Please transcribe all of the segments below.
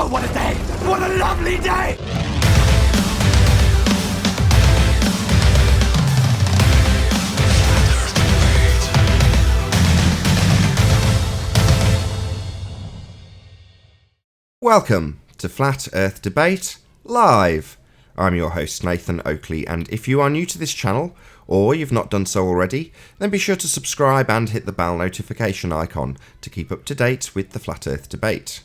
Oh, what a day! What a lovely day! Welcome to Flat Earth Debate Live. I'm your host Nathan Oakley, and if you are new to this channel, or you've not done so already, then be sure to subscribe and hit the bell notification icon to keep up to date with the Flat Earth Debate.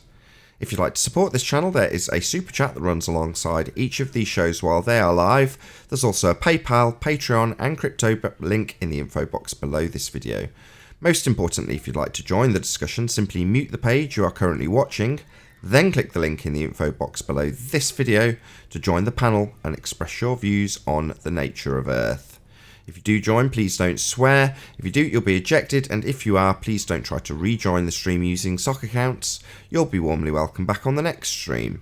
If you'd like to support this channel, there is a super chat that runs alongside each of these shows while they are live. There's also a PayPal, Patreon and crypto link in the info box below this video. Most importantly, if you'd like to join the discussion, simply mute the page you are currently watching, then click the link in the info box below this video to join the panel and express your views on the nature of Earth. If you do join, please don't swear. If you do, you'll be ejected, and if you are, please don't try to rejoin the stream using sock accounts. You'll be warmly welcome back on the next stream.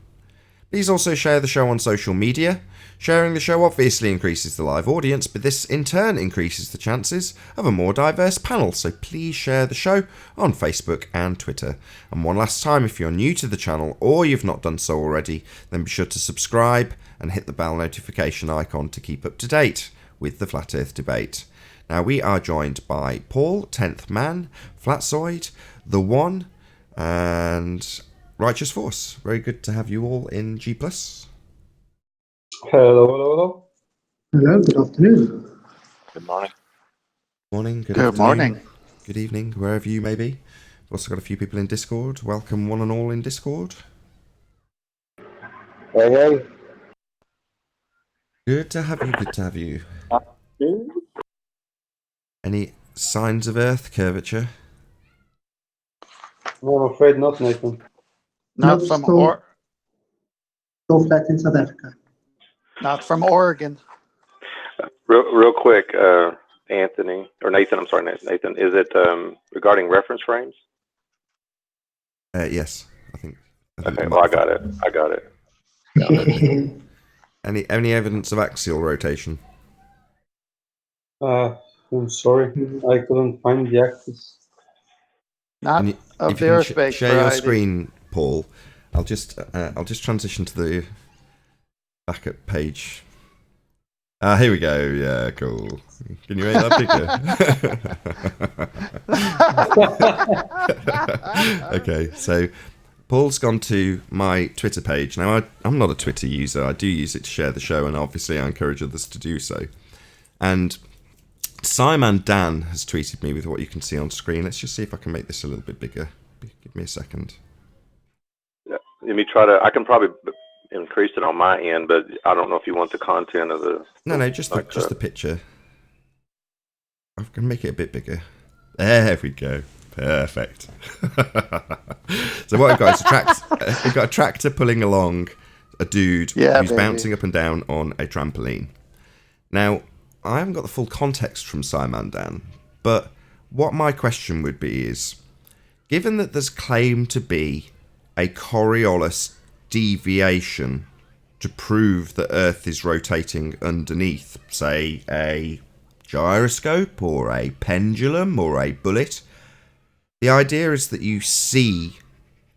Please also share the show on social media. Sharing the show obviously increases the live audience, but this in turn increases the chances of a more diverse panel, so please share the show on Facebook and Twitter. And one last time, if you're new to the channel or you've not done so already, then be sure to subscribe and hit the bell notification icon to keep up to date with the Flat Earth Debate. Now we are joined by Paul, 10th Man, Flatzoid, The One, and Righteous Force. Very good to have you all in G+. Hello, hello, hello. Hello, good afternoon. Good morning. Morning, good Good afternoon, morning. good evening, wherever you may be. We've also got a few people in Discord. Welcome one and all in Discord. Hey, hey. Good to have you, good to have you. Any signs of Earth curvature? No, I'm afraid not, Nathan. Not Nope, from still flat in South Africa. not from Oregon. Real quick, Anthony, or Nathan, I'm sorry, Nathan, is it regarding reference frames? Yes, I think Okay, well, I got it. Any evidence of axial rotation? I'm sorry, I couldn't find the axis. Not If of you the can Earth-based share your variety. screen, Paul, I'll just transition to the backup page. Here we go. Yeah, cool. Can you make that bigger? Okay, so Paul's gone to my Twitter page. Now, I'm not a Twitter user. I do use it to share the show, and obviously I encourage others to do so. And Simon Dan has tweeted me with what you can see on screen. Let's just see if I can make this a little bit bigger. Give me a second. Yeah, let me try to. I can probably increase it on my end, but I don't know if you want the content of the. No, just the picture. I can make it a bit bigger. There we go. Perfect. So what we've got is we've got a tractor pulling along a dude who's bouncing up and down on a trampoline. Now, I haven't got the full context from Simon Dan, but what my question would be is, given that there's claimed to be a Coriolis deviation to prove that Earth is rotating underneath, say, a gyroscope or a pendulum or a bullet, the idea is that you see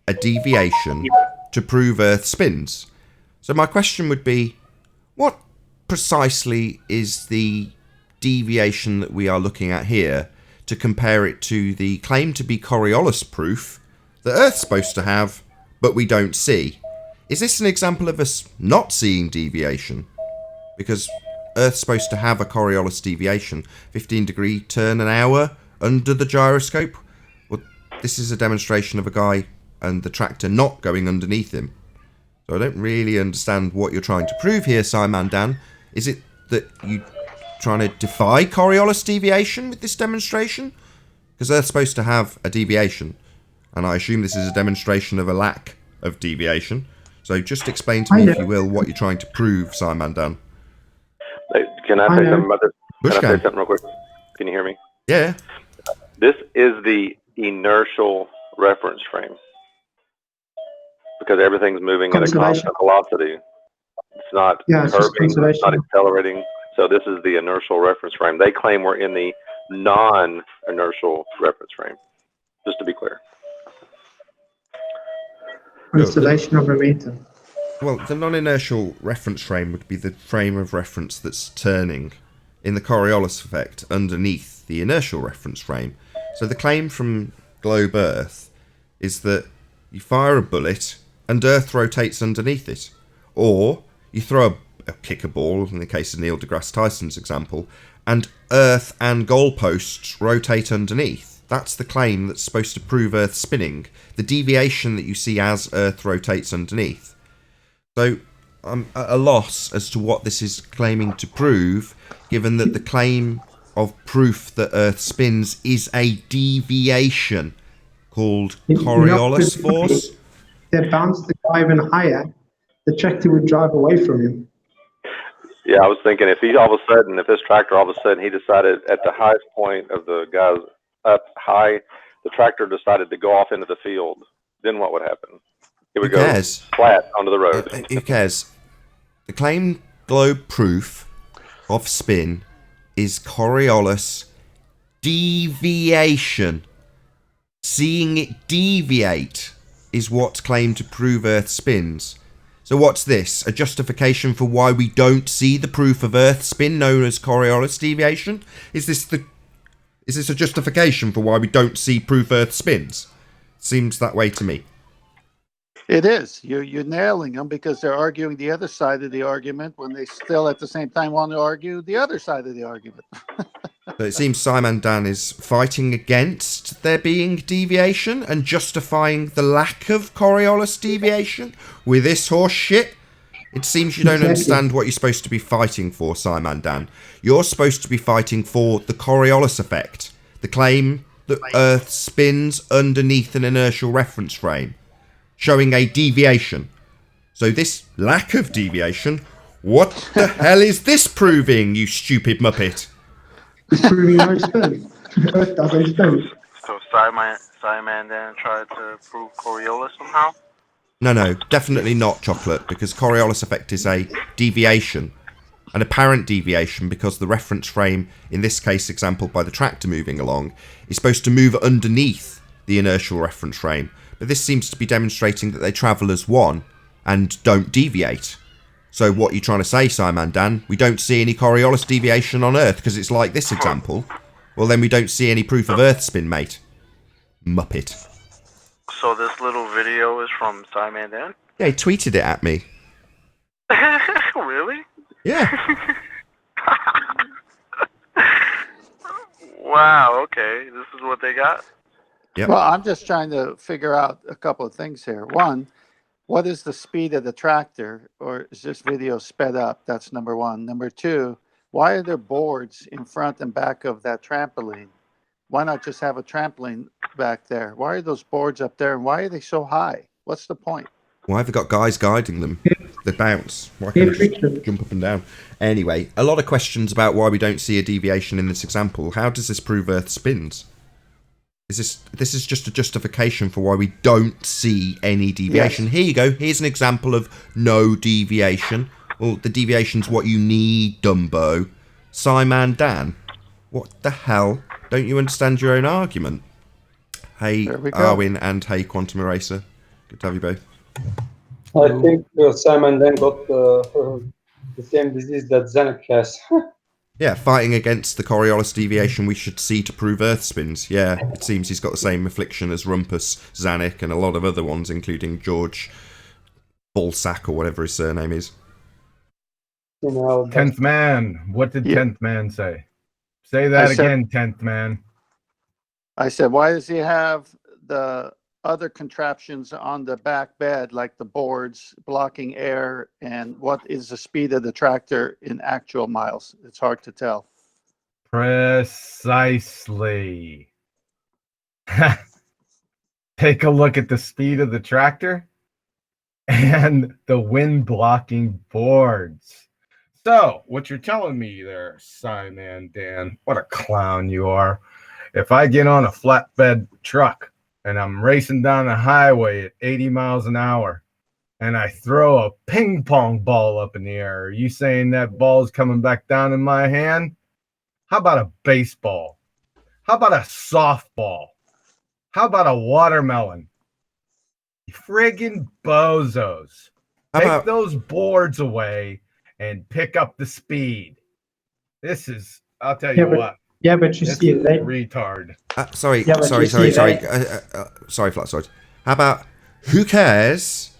a deviation to prove Earth spins. So my question would be, what precisely is the deviation that we are looking at here to compare it to the claim to be Coriolis proof that Earth's supposed to have, but we don't see? Is this an example of us not seeing deviation? Because Earth's supposed to have a Coriolis deviation, 15-degree turn an hour under the gyroscope. Well, this is a demonstration of a guy and the tractor not going underneath him. So I don't really understand what you're trying to prove here, Simon Dan. Is it that you trying to defy Coriolis deviation with this demonstration? Because Earth's supposed to have a deviation, and I assume this is a demonstration of a lack of deviation. So just explain to me, if you will, what you're trying to prove, Simon Dan. Can I say something about this? Can I say something real quick? Can you hear me? Yeah. This is the inertial reference frame, because everything's moving at a constant velocity. It's not curving, it's not accelerating. So this is the inertial reference frame. They claim we're in the non-inertial reference frame, just to be clear. Conservation of momentum. Well, the non-inertial reference frame would be the frame of reference that's turning in the Coriolis effect underneath the inertial reference frame. So the claim from Globe Earth is that you fire a bullet and Earth rotates underneath it. Or you throw kick a ball, in the case of Neil deGrasse Tyson's example, and Earth and goalposts rotate underneath. That's the claim that's supposed to prove Earth spinning, the deviation that you see as Earth rotates underneath. So I'm at a loss as to what this is claiming to prove, given that the claim of proof that Earth spins is a deviation called Coriolis force. They bounce the guy even higher, the tractor would drive away from him. Yeah, I was thinking if this tractor all of a sudden he decided at the highest point of the guys up high, the tractor decided to go off into the field, then what would happen? It would go flat onto the road. Who cares? The claim globe proof of spin is Coriolis deviation. Seeing it deviate is what's claimed to prove Earth spins. So what's this? A justification for why we don't see the proof of Earth spin known as Coriolis deviation? Is this a justification for why we don't see proof Earth spins? Seems that way to me. It is. You're nailing them because they're arguing the other side of the argument when they still at the same time want to argue the other side of the argument. So it seems Simon Dan is fighting against there being deviation and justifying the lack of Coriolis deviation with this horse shit. It seems you don't understand what you're supposed to be fighting for, Simon Dan. You're supposed to be fighting for the Coriolis effect, the claim that Earth spins underneath an inertial reference frame, showing a deviation. So this lack of deviation, what the hell is this proving, you stupid muppet? It's proving no spin. Earth doesn't spin. So Simon then tried to prove Coriolis somehow? No, definitely not chocolate, because Coriolis effect is a deviation, an apparent deviation, because the reference frame, in this case example by the tractor moving along, is supposed to move underneath the inertial reference frame. But this seems to be demonstrating that they travel as one and don't deviate. So what you're trying to say, Simon Dan, we don't see any Coriolis deviation on Earth because it's like this example. Well, then we don't see any proof of Earth spin, mate. Muppet. So this little video is from Simon Dan? Yeah, he tweeted it at me. Really? Yeah. Wow, okay. This is what they got? Yep. Well, I'm just trying to figure out a couple of things here. One, what is the speed of the tractor, or is this video sped up? That's number one. Number two, why are there boards in front and back of that trampoline? Why not just have a trampoline back there? Why are those boards up there, and why are they so high? What's the point? Why have they got guys guiding them? They bounce. Why can't they just jump up and down? Anyway, a lot of questions about why we don't see a deviation in this example. How does this prove Earth spins? This is just a justification for why we don't see any deviation. Yes. Here you go. Here's an example of no deviation. Well, the deviation's what you need, Dumbo. Simon Dan. What the hell? Don't you understand your own argument? Hey, Arwin, and hey, Quantum Eraser. Good to have you both. I think Simon Dan got the same disease that Zanuck has. Yeah, fighting against the Coriolis deviation we should see to prove Earth spins. Yeah, it seems he's got the same affliction as Rumpus, Zanuck, and a lot of other ones, including George Ballsack, or whatever his surname is. You know, 10th man. What did 10th man say? Say that again, 10th man. I said, why does he have the other contraptions on the back bed, like the boards blocking air, and what is the speed of the tractor in actual miles? It's hard to tell. Precisely. Take a look at the speed of the tractor and the wind blocking boards. So what you're telling me there, Simon Dan, what a clown you are. If I get on a flatbed truck and I'm racing down the highway at 80 miles an hour, and I throw a ping pong ball up in the air, are you saying that ball's coming back down in my hand? How about a baseball? How about a softball? How about a watermelon? Friggin' bozos. Take those boards away and pick up the speed. This is, I'll tell you what. Yeah, but you see, they Sorry, Flat. How about, who cares?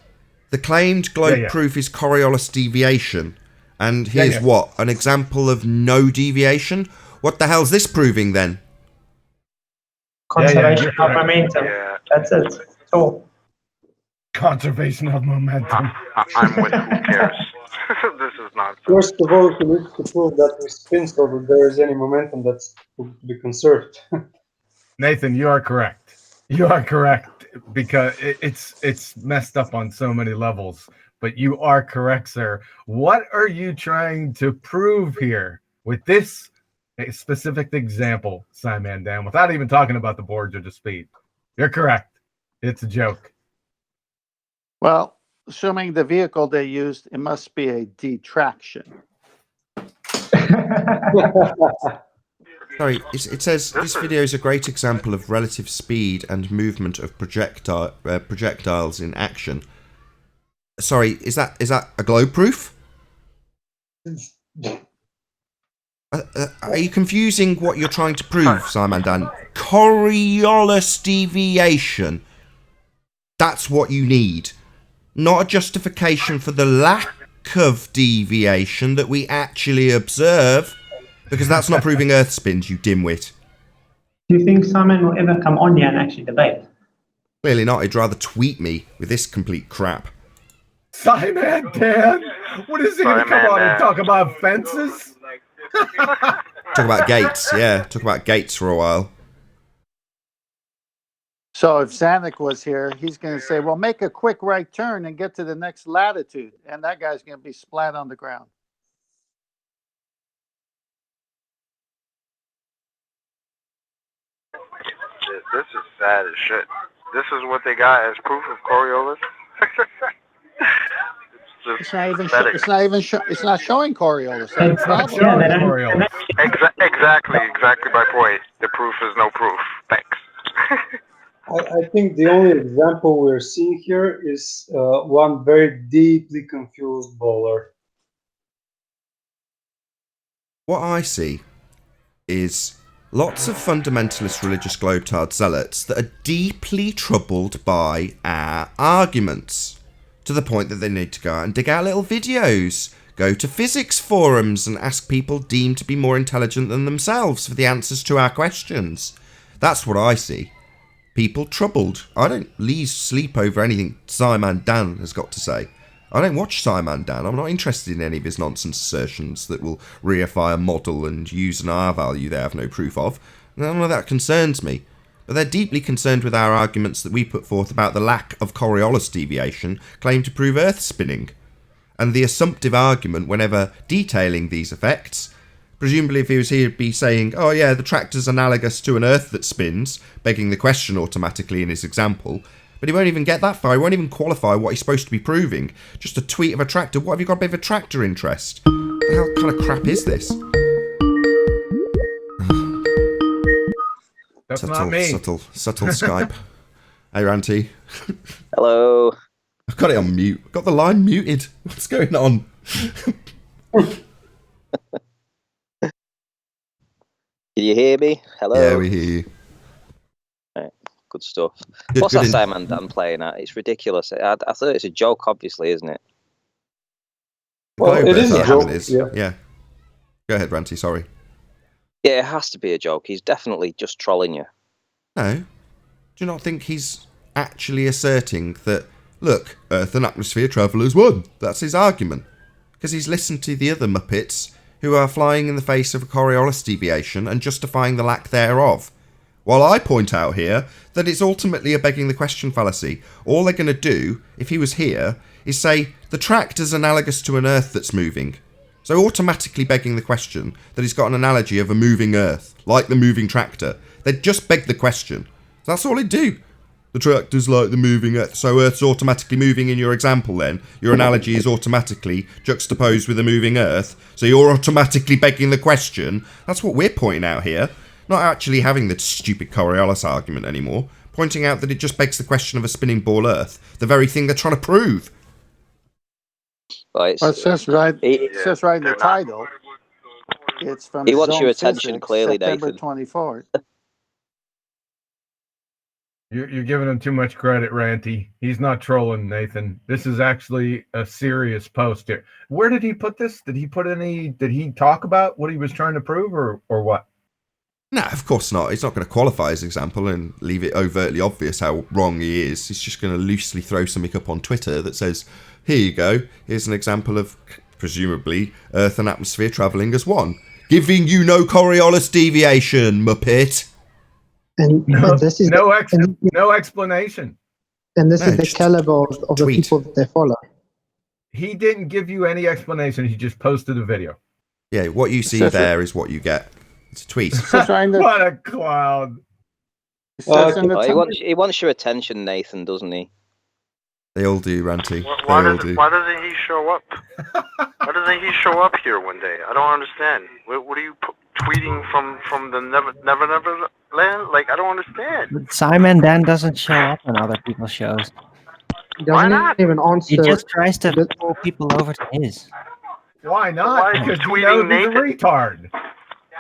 The claimed globe proof is Coriolis deviation. And here's what? An example of no deviation? What the hell's this proving then? conservation of momentum. That's it. That's all. Conservation of momentum. I'm with who cares. This is nonsense. First of all, he needs to prove that we spin so that there is any momentum that's to be conserved. Nathan, you are correct. You are correct because it's messed up on so many levels. But you are correct, sir. What are you trying to prove here with this specific example, Simon Dan, without even talking about the boards or the speed? You're correct. It's a joke. Well, assuming the vehicle they used, it must be a detraction. Sorry, it says this video is a great example of relative speed and movement of projectiles in action. Sorry, is that a globe proof? Are you confusing what you're trying to prove, Simon Dan? Coriolis deviation. That's what you need. Not a justification for the lack of deviation that we actually observe. Because that's not proving Earth spins, you dimwit. Do you think Simon will ever come on here and actually debate? Clearly not. He'd rather tweet me with this complete crap. Simon Dan? What is he going to come on and talk about fences? Talk about gates, yeah. Talk about gates for a while. So if Zanuck was here, he's going to say, well, make a quick right turn and get to the next latitude. And that guy's going to be splat on the ground. This is sad as shit. This is what they got as proof of Coriolis. It's not showing Coriolis. Exactly my point. The proof is no proof. Thanks. I think the only example we're seeing here is one very deeply confused bowler. What I see is lots of fundamentalist religious globetard zealots that are deeply troubled by our arguments, to the point that they need to go out and dig out little videos, go to physics forums and ask people deemed to be more intelligent than themselves for the answers to our questions. That's what I see. People troubled. I don't lose sleep over anything Simon Dan has got to say. I don't watch Simon Dan. I'm not interested in any of his nonsense assertions that will reify a model and use an R value they have no proof of. None of that concerns me. But they're deeply concerned with our arguments that we put forth about the lack of Coriolis deviation claimed to prove Earth spinning. And the assumptive argument whenever detailing these effects. Presumably if he was here, he'd be saying, oh yeah, the tractor's analogous to an Earth that spins, begging the question automatically in his example. But he won't even get that far. He won't even qualify what he's supposed to be proving. Just a tweet of a tractor. What have you got a bit of a tractor interest? What the hell kind of crap is this? That's not me. Subtle Skype. Hey, Ranty. Hello. I've got it on mute. I've got the line muted. What's going on? Can you hear me? Hello. Yeah, we hear you. Right. Good stuff. What's that Simon Dan playing at? It's ridiculous. I thought it's a joke, obviously, isn't it? Well, it is a joke. Yeah. Go ahead, Ranty. Sorry. Yeah, it has to be a joke. He's definitely just trolling you. No. Do you not think he's actually asserting that, look, Earth and atmosphere travel as one? That's his argument. Because he's listened to the other Muppets who are flying in the face of a Coriolis deviation and justifying the lack thereof. While I point out here that it's ultimately a begging the question fallacy. All they're going to do, if he was here, is say, the tractor's analogous to an Earth that's moving. So automatically begging the question that he's got an analogy of a moving Earth, like the moving tractor. They'd just beg the question. That's all he'd do. The tractor's like the moving Earth, so Earth's automatically moving in your example then. Your analogy is automatically juxtaposed with a moving Earth, so you're automatically begging the question. That's what we're pointing out here. Not actually having the stupid Coriolis argument anymore, pointing out that it just begs the question of a spinning ball Earth, the very thing they're trying to prove. Well, Well, it says right in the title. It's from He wants Zone your attention Physics, clearly, September Nathan. 24th. You're giving him too much credit, Ranty. He's not trolling, Nathan. This is actually a serious post here. Where did he put this? Did he talk about what he was trying to prove or what? No, of course not. He's not going to qualify his example and leave it overtly obvious how wrong he is. He's just going to loosely throw something up on Twitter that says, here you go, here's an example of, presumably, Earth and atmosphere travelling as one. Giving you no Coriolis deviation, Muppet. And this is no explanation. And this is the caliber of the people that they follow. He didn't give you any explanation. He just posted a video. Yeah, what you see there is what you get. It's a tweet. What a clown. He wants your attention, Nathan, doesn't he? They all do, Ranty. Why doesn't he show up? Why doesn't he show up here one day? I don't understand. What are you tweeting from the never land? Like, I don't understand. Simon Dan doesn't show up on other people's shows. He doesn't even answer. He just tries to pull people over to his. Why not? Why is he because tweeting he's a Nathan? retard.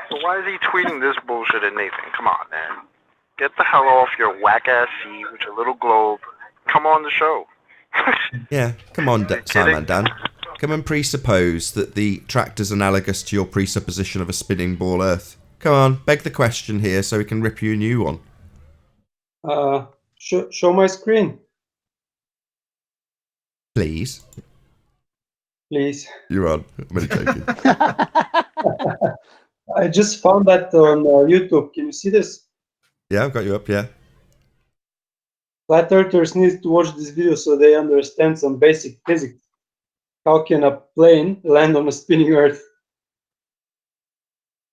So why is he tweeting this bullshit at Nathan? Come on, man. Get the hell off your whack-ass seat with your little globe. Come on the show. Yeah, come on, Simon Dan. Come and presuppose that the tractor's analogous to your presupposition of a spinning ball Earth. Come on, beg the question here so we can rip you a new one. Show my screen. Please. Please. You're on. I'm only joking. I just found that on YouTube. Can you see this? Yeah, I've got you up, yeah. Flat earthers need to watch this video so they understand some basic physics. How can a plane land on a spinning Earth?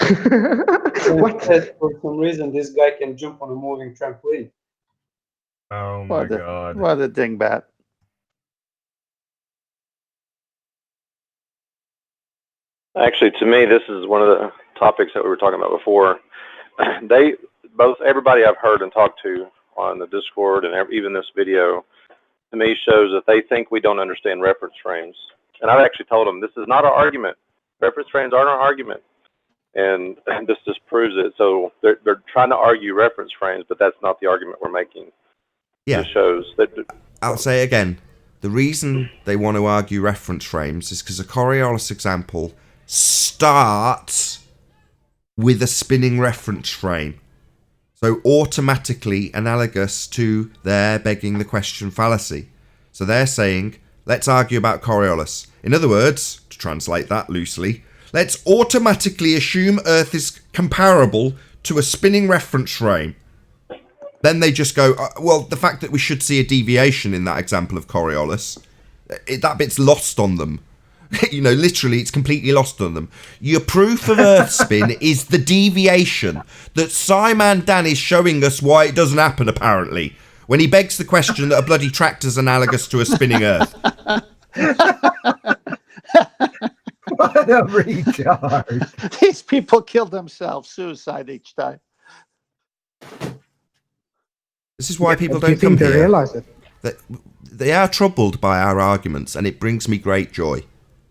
What? For some reason, this guy can jump on a moving trampoline. Oh my God. What a dingbat. Actually, to me, this is one of the topics that we were talking about before. Everybody I've heard and talked to on the Discord and even this video, to me, shows that they think we don't understand reference frames. And I've actually told them, this is not our argument. Reference frames aren't our argument. And this just proves it. So they're trying to argue reference frames, but that's not the argument we're making. Yeah. It shows that. I'll say it again. The reason they want to argue reference frames is because a Coriolis example starts with a spinning reference frame. So automatically analogous to their begging the question fallacy. So they're saying, let's argue about Coriolis. In other words, to translate that loosely, let's automatically assume Earth is comparable to a spinning reference frame. Then they just go, well, the fact that we should see a deviation in that example of Coriolis, that bit's lost on them. Literally, it's completely lost on them. Your proof of Earth spin is the deviation that Simon Dan is showing us why it doesn't happen, apparently, when he begs the question that a bloody tractor's analogous to a spinning Earth. What a retard. These people kill themselves, suicide each time. This is why people don't come here. Realize it. They are troubled by our arguments, and it brings me great joy.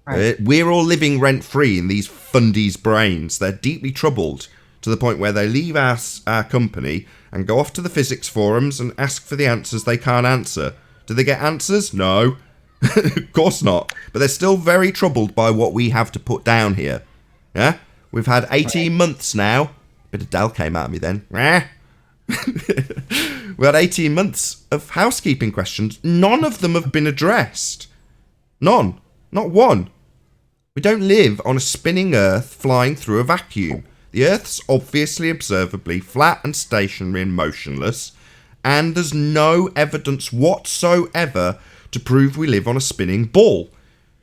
Right. We're all living rent-free in these fundies' brains. They're deeply troubled to the point where they leave our company and go off to the physics forums and ask for the answers they can't answer. Do they get answers? No. Of course not. But they're still very troubled by what we have to put down here. Yeah? We've had 18 months now. Bit of Dell came at me then. We had 18 months of housekeeping questions. None of them have been addressed. None. Not one. We don't live on a spinning Earth flying through a vacuum. The Earth's obviously observably flat and stationary and motionless, and there's no evidence whatsoever to prove we live on a spinning ball.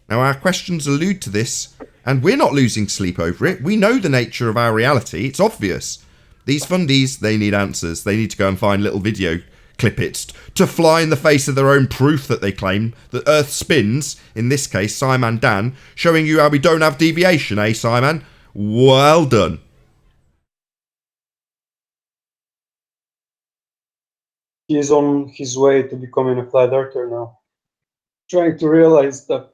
Now, our questions allude to this, and we're not losing sleep over it. We know the nature of our reality. It's obvious. These fundies, they need answers. They need to go and find little video clippets to fly in the face of their own proof that they claim that Earth spins, in this case Simon Dan, showing you how we don't have deviation, eh Simon? Well done. He's on his way to becoming a flat earther now. Trying to realize that.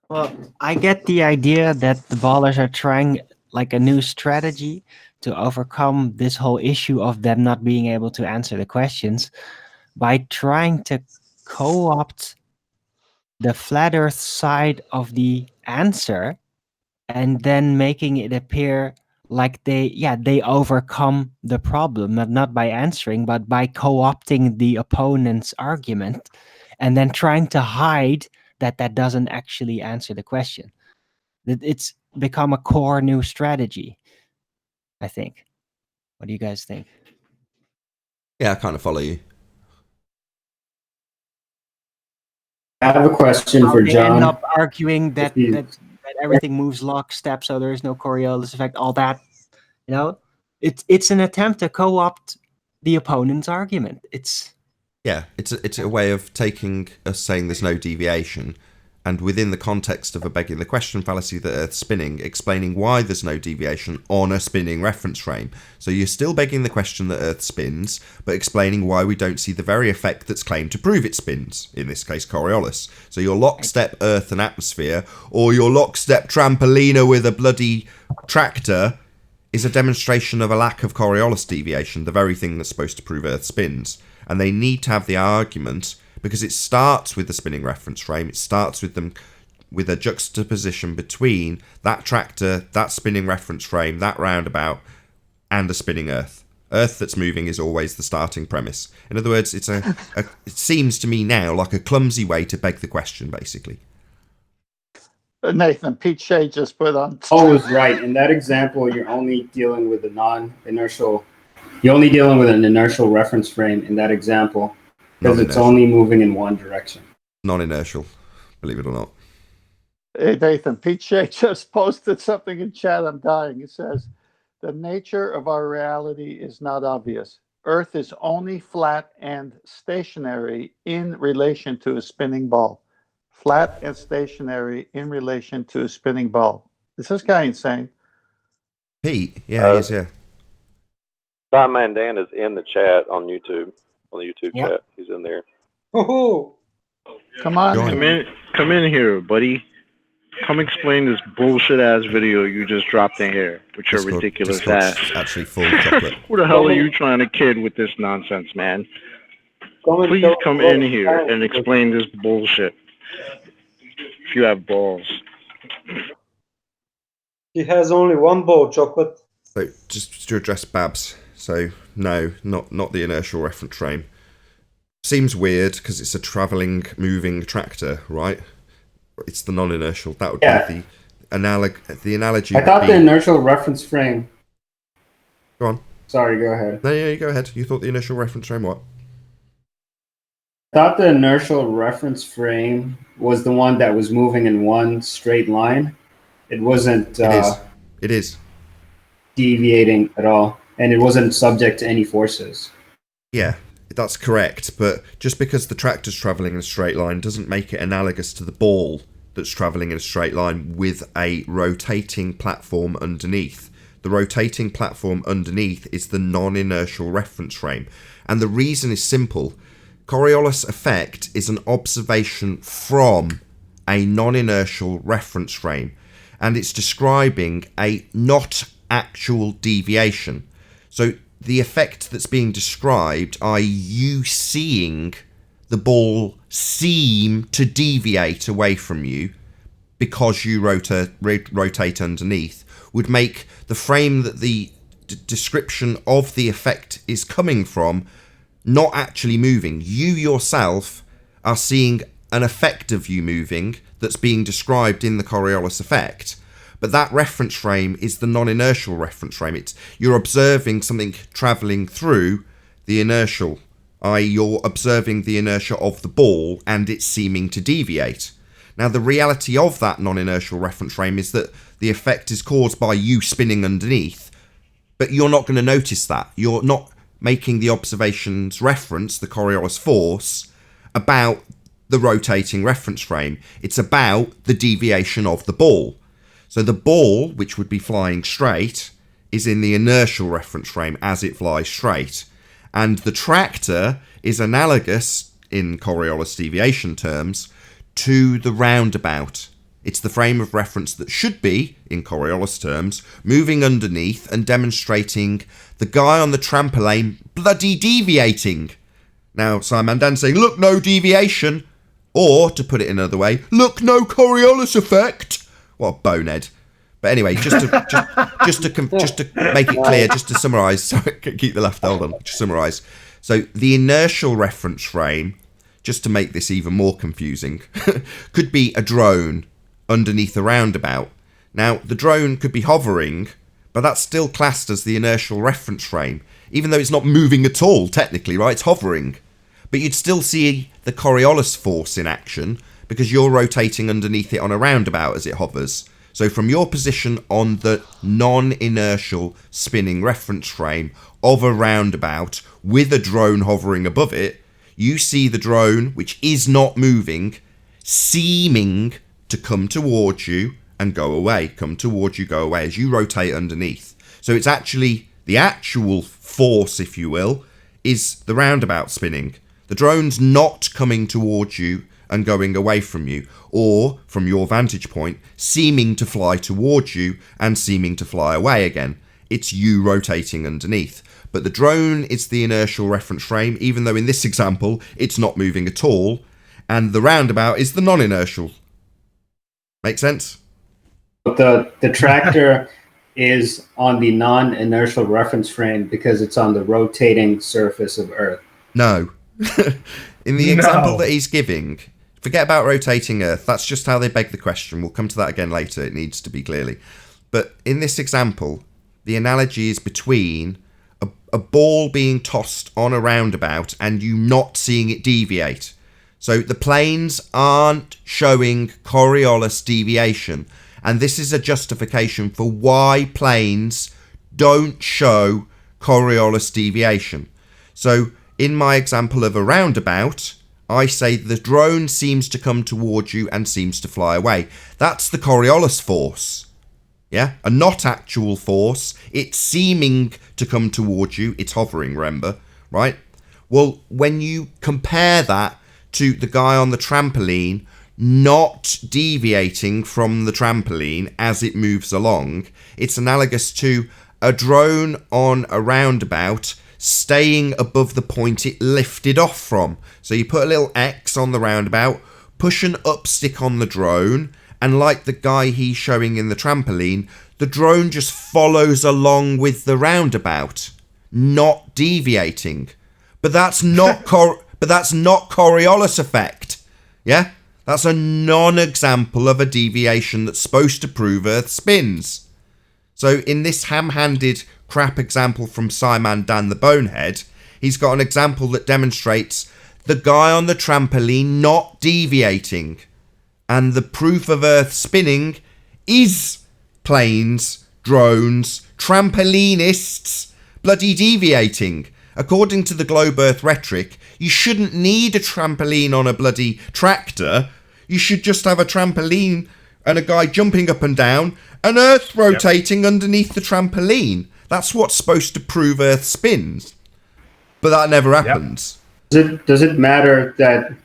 Well, I get the idea that the ballers are trying like a new strategy to overcome this whole issue of them not being able to answer the questions by trying to co-opt the flat earth side of the answer and then making it appear like they overcome the problem, not by answering, but by co-opting the opponent's argument and then trying to hide that doesn't actually answer the question. It's become a core new strategy, I think. What do you guys think? Yeah, I kind of follow you. I have a question for They John. end up arguing that everything moves lockstep, so there is no Coriolis effect. All that, it's an attempt to co-opt the opponent's argument. It's a way of taking us saying there's no deviation, and within the context of a begging the question fallacy that Earth's spinning, explaining why there's no deviation on a spinning reference frame. So you're still begging the question that Earth spins, but explaining why we don't see the very effect that's claimed to prove it spins, in this case Coriolis. So your lockstep Earth and atmosphere, or your lockstep trampolina with a bloody tractor, is a demonstration of a lack of Coriolis deviation, the very thing that's supposed to prove Earth spins. And they need to have the argument, because it starts with the spinning reference frame, it starts with them with a juxtaposition between that tractor, that spinning reference frame, that roundabout, and a spinning Earth. Earth that's moving is always the starting premise. In other words, it seems to me now like a clumsy way to beg the question, basically. Nathan, Pete Shea just put on. Oh, was right. In that example, you're only dealing with a non-inertial. You're only dealing with an inertial reference frame in that example because it's only moving in one direction. Non-inertial, believe it or not. Hey, Nathan, Pete Shea just posted something in chat. I'm dying. It says, the nature of our reality is not obvious. Earth is only flat and stationary in relation to a spinning ball. Flat and stationary in relation to a spinning ball. Is this guy insane? Pete? Yeah, he is, yeah. Sideman Dan is in the chat on YouTube. On the YouTube chat. He's in there. Oh, come on. Come in here, buddy. Come explain this bullshit ass video you just dropped in here with your ridiculous ass. Actually full chocolate. Who the hell are you trying to kid with this nonsense, man? Please come in here and explain this bullshit. If you have balls. He has only one ball, chocolate. So just to address Babs. So no, not the inertial reference frame. Seems weird because it's a travelling, moving tractor, right? It's the non-inertial. That would be the analogy. I thought the inertial reference frame. Go on. Sorry, go ahead. No, you go ahead. You thought the inertial reference frame what? I thought the inertial reference frame was the one that was moving in one straight line. It wasn't. It is. Deviating at all, and it wasn't subject to any forces. Yeah, that's correct. But just because the tractor's travelling in a straight line doesn't make it analogous to the ball that's travelling in a straight line with a rotating platform underneath. The rotating platform underneath is the non-inertial reference frame. And the reason is simple. Coriolis effect is an observation from a non-inertial reference frame. And it's describing a not actual deviation. So the effect that's being described are you seeing the ball seem to deviate away from you because you rotate underneath would make the frame that the description of the effect is coming from not actually moving. You yourself are seeing an effect of you moving that's being described in the Coriolis effect. But that reference frame is the non-inertial reference frame. You're observing something travelling through the inertial, i.e. you're observing the inertia of the ball and it's seeming to deviate. Now the reality of that non-inertial reference frame is that the effect is caused by you spinning underneath, but you're not going to notice that. You're not making the observations reference, the Coriolis force, about the rotating reference frame. It's about the deviation of the ball. So the ball, which would be flying straight, is in the inertial reference frame as it flies straight. And the tractor is analogous, in Coriolis deviation terms, to the roundabout. It's the frame of reference that should be, in Coriolis terms, moving underneath and demonstrating the guy on the trampoline bloody deviating. Now, Simon Dan saying, look, no deviation. Or, to put it another way, look, no Coriolis effect. What a bonehead. But anyway, just to make it clear, just to summarise, sorry, keep the left, hold on, just summarise. So the inertial reference frame, just to make this even more confusing, could be a drone underneath a roundabout. Now, the drone could be hovering, but that's still classed as the inertial reference frame, even though it's not moving at all, technically, right? It's hovering. But you'd still see the Coriolis force in action because you're rotating underneath it on a roundabout as it hovers. So from your position on the non-inertial spinning reference frame of a roundabout with a drone hovering above it, you see the drone, which is not moving, seeming to come towards you and go away. Come towards you, go away as you rotate underneath. So it's actually the actual force, if you will, is the roundabout spinning. The drone's not coming towards you and going away from you, or, from your vantage point, seeming to fly towards you and seeming to fly away again. It's you rotating underneath. But the drone is the inertial reference frame, even though in this example, it's not moving at all, and the roundabout is the non-inertial. Make sense? The tractor is on the non-inertial reference frame because it's on the rotating surface of Earth. No. In the example that he's giving, forget about rotating Earth. That's just how they beg the question. We'll come to that again later. It needs to be clearly. But in this example, the analogy is between a ball being tossed on a roundabout and you not seeing it deviate. So the planes aren't showing Coriolis deviation. And this is a justification for why planes don't show Coriolis deviation. So in my example of a roundabout, I say the drone seems to come towards you and seems to fly away. That's the Coriolis force. Yeah? A not actual force. It's seeming to come towards you. It's hovering, remember? Right? Well, when you compare that to the guy on the trampoline not deviating from the trampoline as it moves along, it's analogous to a drone on a roundabout staying above the point it lifted off from. So you put a little X on the roundabout, push an up stick on the drone, and like the guy he's showing in the trampoline, the drone just follows along with the roundabout, not deviating. But that's not Coriolis effect. Yeah? That's a non-example of a deviation that's supposed to prove Earth spins. So in this ham-handed crap example from Simon Dan the Bonehead, he's got an example that demonstrates the guy on the trampoline not deviating. And the proof of Earth spinning is planes, drones, trampolinists bloody deviating. According to the globe Earth rhetoric, you shouldn't need a trampoline on a bloody tractor. You should just have a trampoline and a guy jumping up and down and Earth rotating underneath the trampoline. That's what's supposed to prove Earth spins. But that never happens. Does it matter that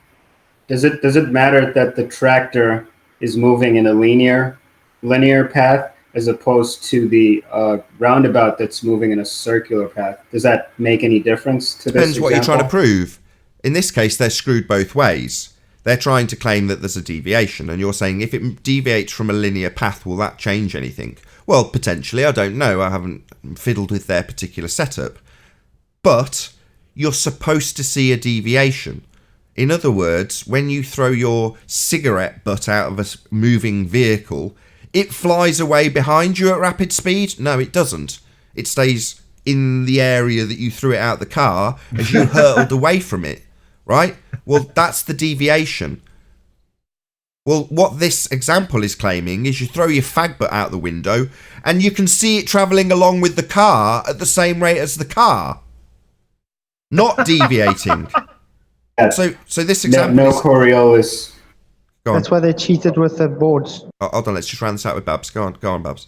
the tractor is moving in a linear path as opposed to the roundabout that's moving in a circular path? Does that make any difference to this Depends what you're trying to prove. In this case, they're screwed both ways. They're trying to claim that there's a deviation, and you're saying if it deviates from a linear path, will that change anything? Well, potentially, I don't know. I haven't fiddled with their particular setup. But you're supposed to see a deviation. In other words, when you throw your cigarette butt out of a moving vehicle, it flies away behind you at rapid speed? No, it doesn't. It stays in the area that you threw it out the car as you hurtled away from it, right? Well, that's the deviation. Well, what this example is claiming is you throw your fag butt out the window and you can see it travelling along with the car at the same rate as the car. Not deviating. So this example no Coriolis. That's why they cheated with the boards. Hold on, let's just round this out with Babs. Go on, Babs.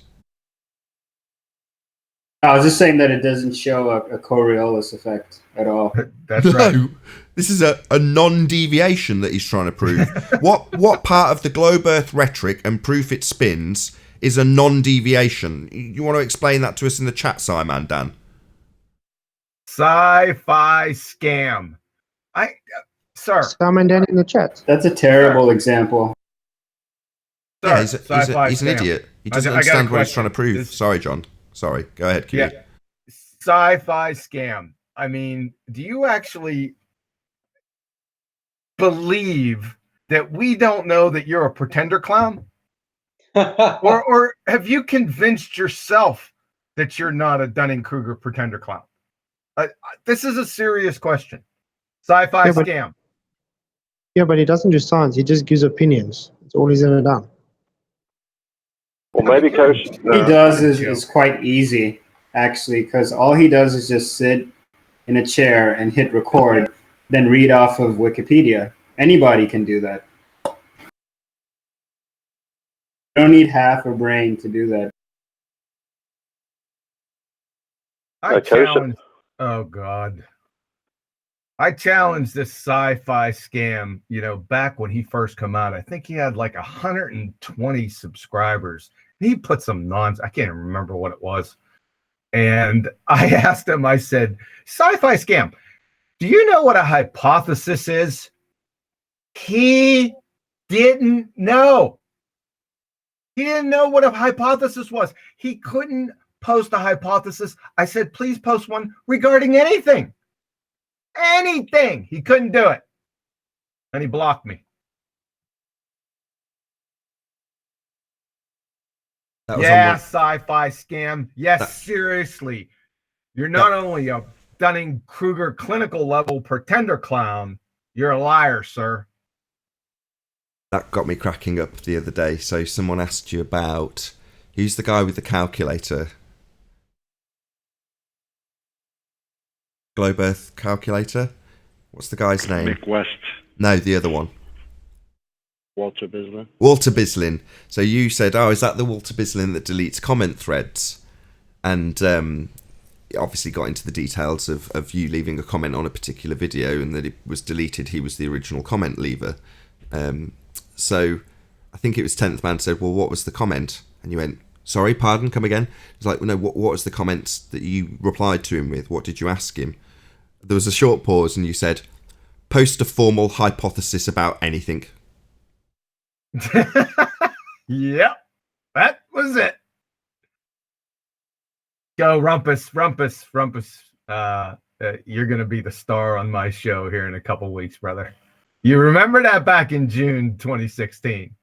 I was just saying that it doesn't show a Coriolis effect at all. That's right. No, this is a non-deviation that he's trying to prove. What part of the globe Earth rhetoric and proof it spins is a non-deviation? You want to explain that to us in the chat, Simon Dan? Sci-fi scam. Sir. Simon Dan in the chat. That's a terrible example. Yeah, he's an idiot. He doesn't understand what he's trying to prove. Sorry, John. Sorry. Go ahead, Q. Yeah. Sci-fi scam. I mean, do you actually believe that we don't know that you're a pretender clown? or have you convinced yourself that you're not a Dunning-Kruger pretender clown? This is a serious question. Sci-fi scam. Yeah, but he doesn't do science. He just gives opinions. That's all he's ever done. Well, maybe Coach. He does is quite easy, actually, because all he does is just sit in a chair and hit record, then read off of Wikipedia. Anybody can do that. You don't need half a brain to do that. Oh God. I challenged this sci-fi scam, back when he first came out. I think he had like 120 subscribers. He put some I can't even remember what it was. And I asked him, I said, sci-fi scam, do you know what a hypothesis is? He didn't know. He didn't know what a hypothesis was. He couldn't post a hypothesis. I said, please post one regarding anything. Anything. He couldn't do it. And he blocked me. Yeah, sci-fi scam. Yes, seriously. You're not only a Dunning-Kruger clinical level pretender clown, you're a liar, sir. That got me cracking up the other day. So someone asked you about, who's the guy with the calculator? Globe Earth calculator? What's the guy's name? Mick West. No, the other one. Walter Bislin. Walter Bislin. So you said, is that the Walter Bislin that deletes comment threads? And obviously got into the details of you leaving a comment on a particular video and that it was deleted. He was the original comment leaver. So I think it was 10th Man said, well, what was the comment? And you went, sorry, pardon, come again? It's like, no, what was the comments that you replied to him with? What did you ask him? There was a short pause and you said, post a formal hypothesis about anything. Yep, that was it. Go, Rumpus. You're going to be the star on my show here in a couple weeks, brother. You remember that back in June 2016?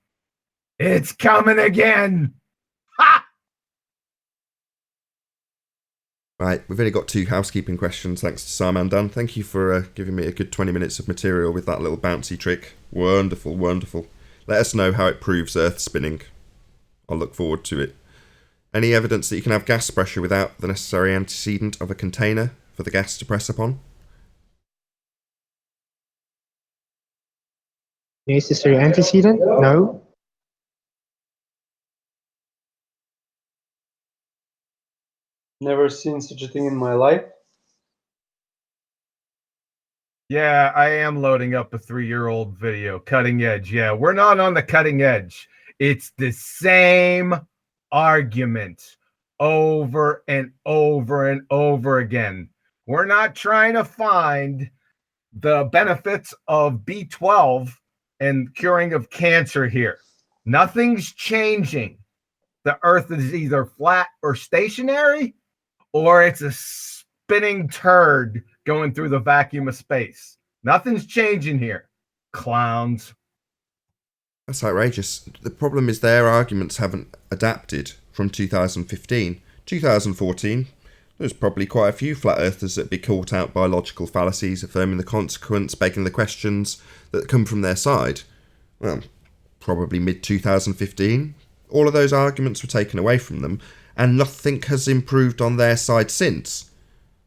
It's coming again. Ha! Right, we've only got 2 housekeeping questions, thanks to Simon Dan. Thank you for giving me a good 20 minutes of material with that little bouncy trick. Wonderful, wonderful. Let us know how it proves Earth spinning. I'll look forward to it. Any evidence that you can have gas pressure without the necessary antecedent of a container for the gas to press upon? Necessary antecedent? No. Never seen such a thing in my life. Yeah, I am loading up a 3-year-old video. Cutting edge. Yeah, we're not on the cutting edge. It's the same argument over and over and over again. We're not trying to find the benefits of B12 and curing of cancer here. Nothing's changing. The Earth is either flat or stationary, or it's a spinning turd going through the vacuum of space. Nothing's changing here. Clowns. That's outrageous. The problem is their arguments haven't adapted from 2015. 2014, there's probably quite a few flat earthers that be caught out by logical fallacies, affirming the consequence, begging the questions that come from their side. Well, probably mid-2015. All of those arguments were taken away from them, and nothing has improved on their side since.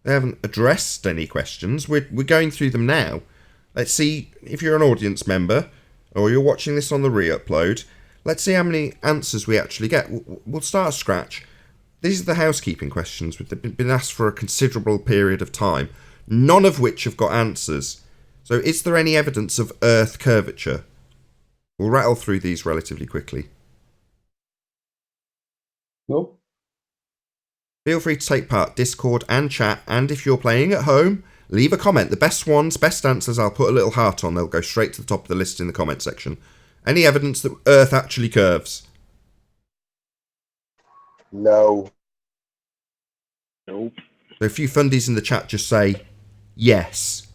They haven't addressed any questions. We're going through them now. Let's see, if you're an audience member, or you're watching this on the re-upload, let's see how many answers we actually get. We'll start scratch. these are the housekeeping questions. They've been asked for a considerable period of time, none of which have got answers. So is there any evidence of Earth curvature? We'll rattle through these relatively quickly. Nope. Feel free to take part, Discord and chat, and if you're playing at home, leave a comment. The best ones, best answers, I'll put a little heart on. They'll go straight to the top of the list in the comment section. Any evidence that Earth actually curves? No. Nope. So a few fundies in the chat just say yes.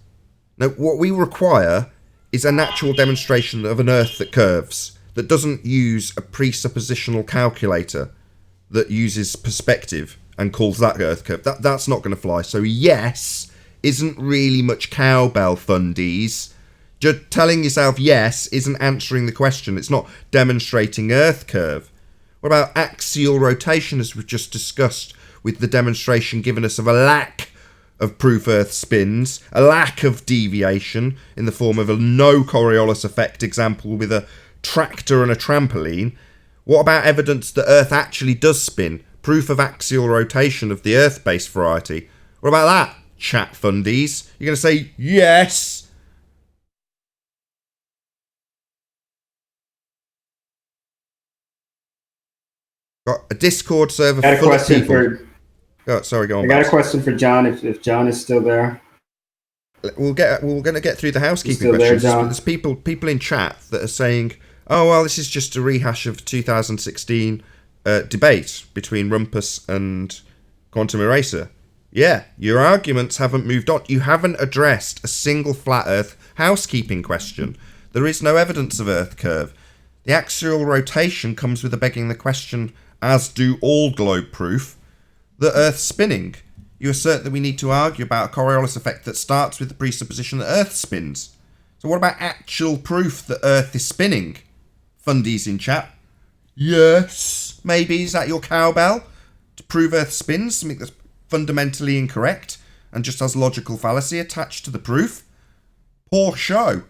Now, what we require is an actual demonstration of an Earth that curves, that doesn't use a presuppositional calculator, that uses perspective and calls that Earth curve. That's not going to fly. So yes isn't really much cowbell, fundies. Just telling yourself yes isn't answering the question. It's not demonstrating Earth curve. What about axial rotation, as we've just discussed, with the demonstration given us of a lack of proof Earth spins, a lack of deviation in the form of a no Coriolis effect example with a tractor and a trampoline? What about evidence that Earth actually does spin? Proof of axial rotation of the Earth-based variety? What about that, chat fundies? You're going to say yes? Got a Discord server I got a full of question people. for. Sorry, go on. I got Max. a question for John. If John is still there. We're going to get through the housekeeping Still there, questions. John? There's people in chat that are saying, "Oh well, this is just a rehash of 2016 debate between Rumpus and Quantum Eraser." Yeah, your arguments haven't moved on. You haven't addressed a single flat Earth housekeeping question. There is no evidence of Earth curve. The axial rotation comes with a begging the question, as do all globe proof, that Earth's spinning. You assert that we need to argue about a Coriolis effect that starts with the presupposition that Earth spins. So what about actual proof that Earth is spinning? Fundies in chat. Yes. Maybe, is that your cowbell? To prove Earth spins, something that's fundamentally incorrect and just has logical fallacy attached to the proof? Poor show.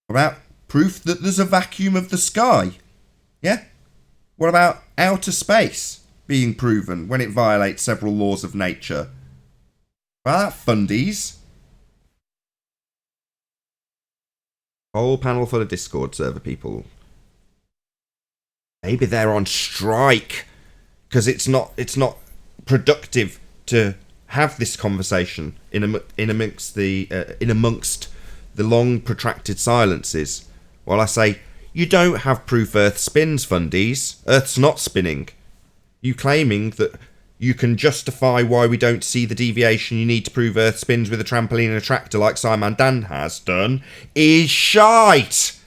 What about proof that there's a vacuum of the sky? Yeah? What about outer space being proven when it violates several laws of nature? Well, that fundies. Whole panel full of Discord server people. Maybe they're on strike because it's not productive to have this conversation in amongst the long protracted silences. While I say, you don't have proof Earth spins, fundies. Earth's not spinning. You claiming that you can justify why we don't see the deviation you need to prove Earth spins with a trampoline and a tractor like Simon Dan has done is shite.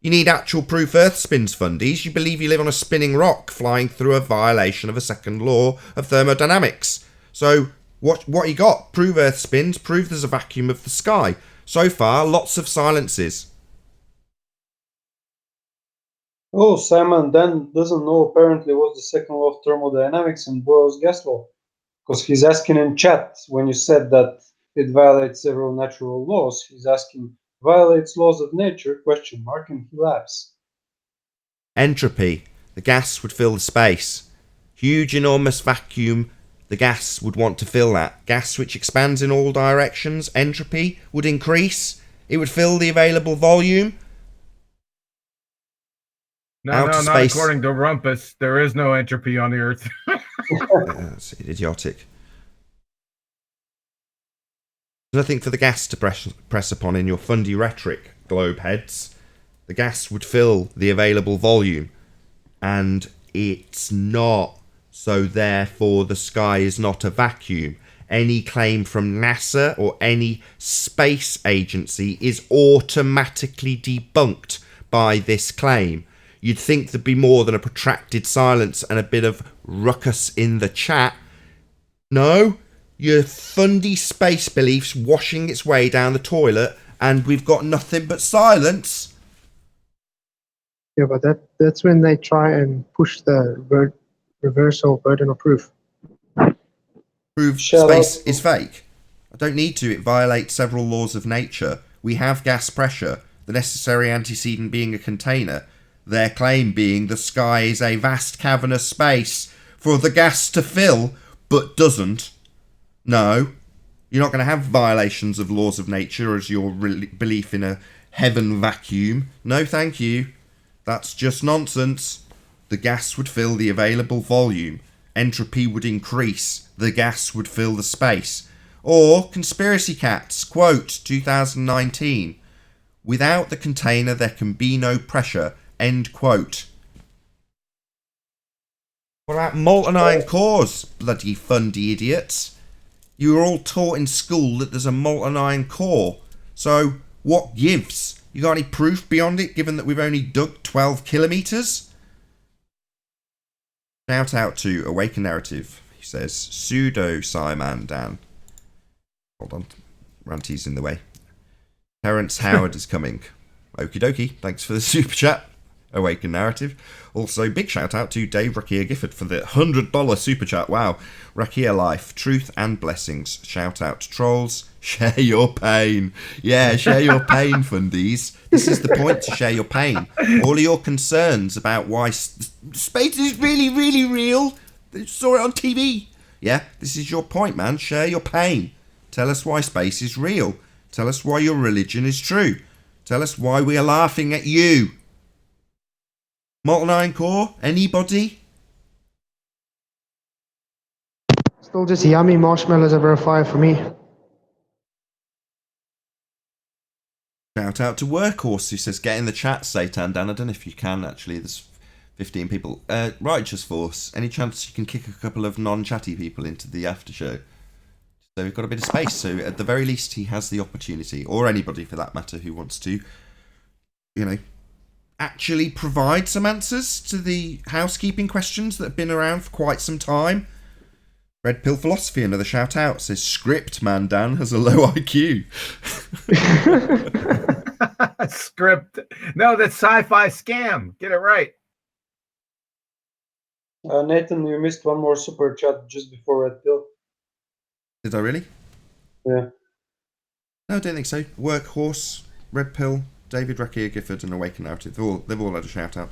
You need actual proof Earth spins, fundies. You believe you live on a spinning rock flying through a violation of a second law of thermodynamics. So what you got? Prove Earth spins, prove there's a vacuum of the sky. So far, lots of silences. Oh, Simon Dan doesn't know apparently what's the second law of thermodynamics and Boyle's gas law. Because he's asking in chat when you said that it violates several natural laws. He's asking, violates laws of nature, ? And he laughs. Entropy. The gas would fill the space. Huge, enormous vacuum. The gas would want to fill that. Gas which expands in all directions. Entropy would increase. It would fill the available volume. No, not according to Rumpus. There is no entropy on the Earth. That's idiotic. Nothing for the gas to press upon in your fundy rhetoric, globe heads. The gas would fill the available volume. And it's not. So therefore the sky is not a vacuum. Any claim from NASA or any space agency is automatically debunked by this claim. You'd think there'd be more than a protracted silence and a bit of ruckus in the chat. No, your fundy space beliefs washing its way down the toilet and we've got nothing but silence. Yeah, but that's when they try and push the reversal burden of proof. Prove space is fake. I don't need to. It violates several laws of nature. We have gas pressure, the necessary antecedent being a container. Their claim being the sky is a vast cavernous space for the gas to fill, but doesn't. No. You're not going to have violations of laws of nature as your belief in a heaven vacuum. No, thank you. That's just nonsense. The gas would fill the available volume. Entropy would increase. The gas would fill the space. Or Conspiracy Cats, quote, 2019. Without the container there can be no pressure, end quote. What about molten iron cores, bloody fundy idiots? You were all taught in school that there's a molten iron core. So, what gives? You got any proof beyond it, given that we've only dug 12 kilometres? Shout out to Awaken Narrative. He says, pseudo Simon Dan. Hold on. Ranty's in the way. Terence Howard is coming. Okie dokie. Thanks for the super chat. Awaken Narrative. Also, big shout out to Dave Rakia Gifford for the $100 super chat. Wow. Rakia Life. Truth and blessings. Shout out to trolls. Share your pain. Yeah, share your pain, fundies. This is the point, to share your pain. All of your concerns about why space is really, really real. They saw it on TV. Yeah, this is your point, man. Share your pain. Tell us why space is real. Tell us why your religion is true. Tell us why we are laughing at you. Molten iron core? Anybody? Still just yummy marshmallows over a fire for me. Shout out to Workhorse, who says, get in the chat, Satan Dan. I don't know if you can, actually. There's 15 people. Righteous Force, any chance you can kick a couple of non-chatty people into the after show? So we've got a bit of space. So at the very least, he has the opportunity, or anybody for that matter who wants to, you know, actually provide some answers to the housekeeping questions that have been around for quite some time. Red Pill Philosophy, another shout out, says Script Man Dan has a low IQ. Script. No, that's sci-fi scam. Get it right. Nathan, you missed one more super chat just before Red Pill. Did I really? Yeah. No, I don't think so. Workhorse, Red Pill, David Rakia Gifford, and Awaken Narrative. They've all had a shout out.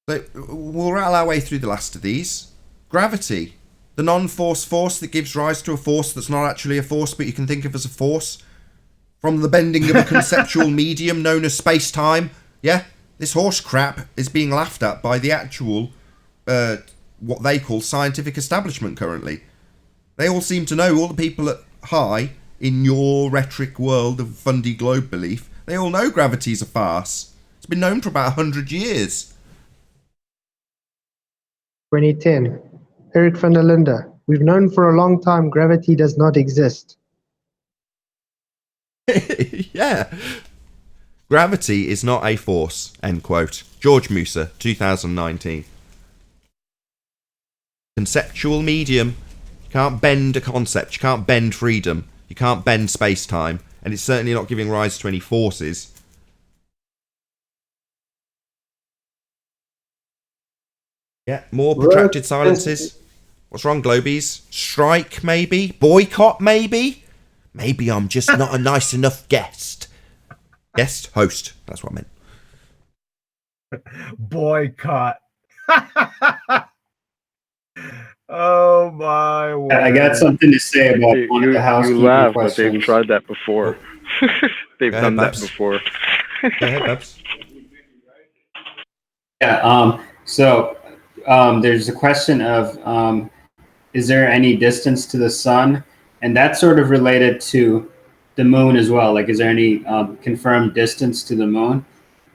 So we'll rattle our way through the last of these. Gravity. The non-force force that gives rise to a force that's not actually a force, but you can think of as a force. From the bending of a conceptual medium known as space-time. Yeah? This horse crap is being laughed at by the actual, what they call scientific establishment currently. They all seem to know, all the people at high, in your rhetoric world of fundy globe belief, they all know gravity's a farce. It's been known for about 100 years. 2010. Eric van der Linde. We've known for a long time gravity does not exist. Yeah. Gravity is not a force, end quote. George Musa, 2019. Conceptual medium. You can't bend a concept. You can't bend freedom. You can't bend space-time. And it's certainly not giving rise to any forces. Yeah, more protracted silences. What's wrong, Globies? Strike, maybe? Boycott, maybe? Maybe I'm just not a nice enough guest. Guest? Host. That's what I meant. Boycott. Oh my word. I got something to say about one of the housekeeping You laugh, questions. but they've tried that before. They've done that before. Go ahead, Babs. Yeah, there's a question of is there any distance to the sun? And that's sort of related to the moon as well. Like, is there any confirmed distance to the moon?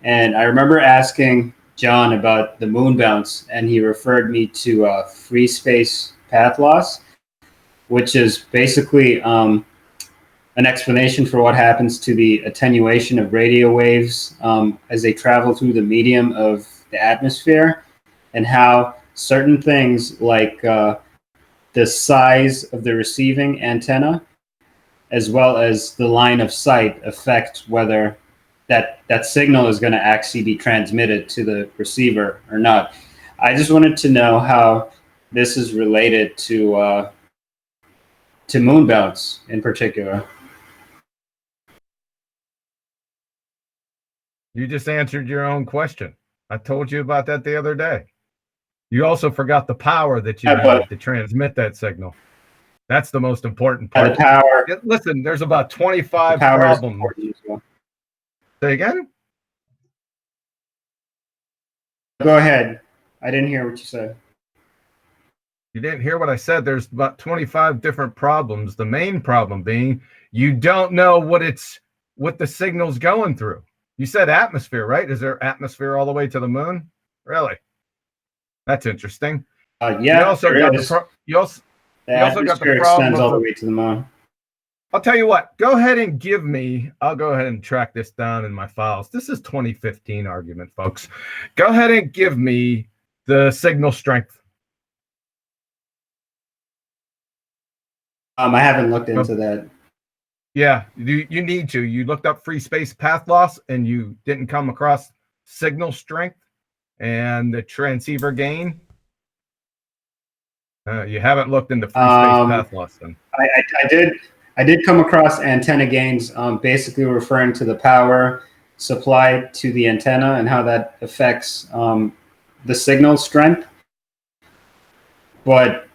And I remember asking John about the moon bounce, and he referred me to free space path loss, which is basically an explanation for what happens to the attenuation of radio waves as they travel through the medium of the atmosphere, and how certain things like the size of the receiving antenna as well as the line of sight affect whether that signal is going to actually be transmitted to the receiver or not. I just wanted to know how this is related to moon bounce in particular. You just answered your own question. I told you about that the other day. You also forgot the power that you need to transmit that signal. That's the most important part. The power. Listen, there's about 25 The power problems. is well. Say again? Go ahead. I didn't hear what you said. You didn't hear what I said. There's about 25 different problems. The main problem being you don't know what the signal's going through. You said atmosphere, right? Is there atmosphere all the way to the moon? Really? That's interesting. Yeah. You also got the problem extends all the way to the moon. I'll tell you what. Go ahead and give me. I'll go ahead and track this down in my files. This is 2015 argument, folks. Go ahead and give me the signal strength. I haven't looked into that. Yeah, you need to. You looked up free space path loss and you didn't come across signal strength and the transceiver gain. You haven't looked into free space path loss then. I did come across antenna gains, basically referring to the power supplied to the antenna and how that affects the signal strength. But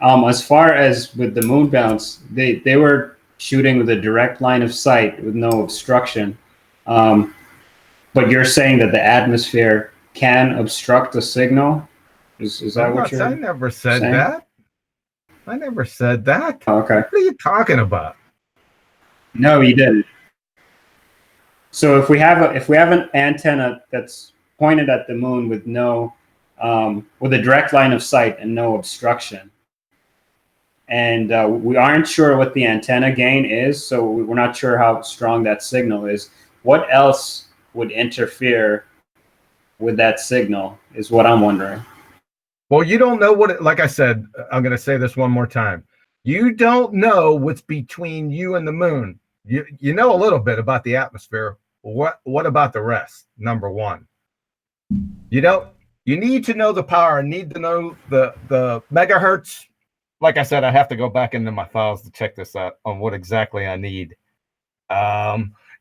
as far as with the moon bounce, they were shooting with a direct line of sight with no obstruction. But you're saying that the atmosphere can obstruct the signal? Is that what you're saying? I never said that. I never said that. Oh, okay. What are you talking about? No, you didn't. So if we have an antenna that's pointed at the moon with no with a direct line of sight and no obstruction, and we aren't sure what the antenna gain is, so we're not sure how strong that signal is. What else would interfere with that signal is what I'm wondering. Well, you don't know like I said, I'm going to say this one more time. You don't know what's between you and the moon. You know a little bit about the atmosphere. What about the rest? Number one. You need to know the power, need to know the megahertz. Like I said, I have to go back into my files to check this out on what exactly I need.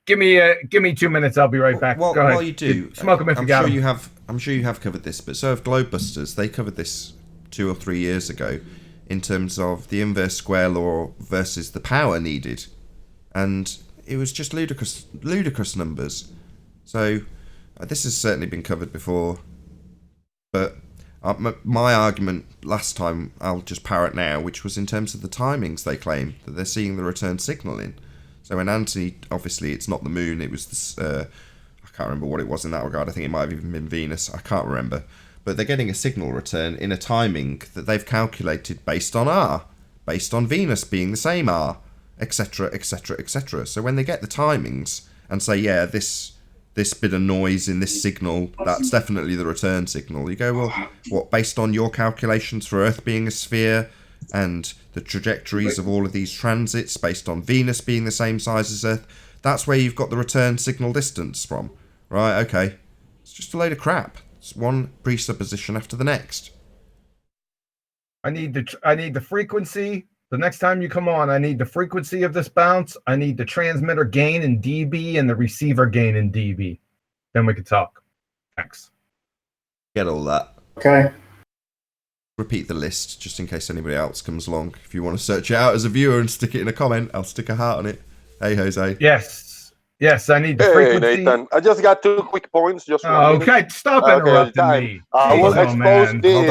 Give me 2 minutes. I'll be right back. Go ahead. While you do, smoke them if you got them. I'm sure you have covered this, but so have Globebusters. They covered this 2 or 3 years ago in terms of the inverse square law versus the power needed, and it was just ludicrous numbers. So this has certainly been covered before, but my argument last time, I'll just parrot now, which was in terms of the timings they claim that they're seeing the return signal in. So when Antony, obviously it's not the moon, it was this, I can't remember what it was in that regard. I think it might have even been Venus. I can't remember. But they're getting a signal return in a timing that they've calculated based on R, based on Venus being the same R, etc., etc., etc. So when they get the timings and say, yeah, this bit of noise in this signal, that's definitely the return signal. You go, well, what, based on your calculations for Earth being a sphere and the trajectories of all of these transits based on Venus being the same size as Earth, that's where you've got the return signal distance from. Right, okay. It's just a load of crap. It's one presupposition after the next. I need the frequency. The next time you come on, I need the frequency of this bounce. I need the transmitter gain in dB and the receiver gain in dB. Then we can talk. Thanks. Get all that. Okay. Repeat the list just in case anybody else comes along. If you want to search it out as a viewer and stick it in a comment, I'll stick a heart on it. Hey, Jose. Yes, I need the frequency. Hey, Nathan. I just got 2 quick points. Just okay, stop interrupting me. I will expose this.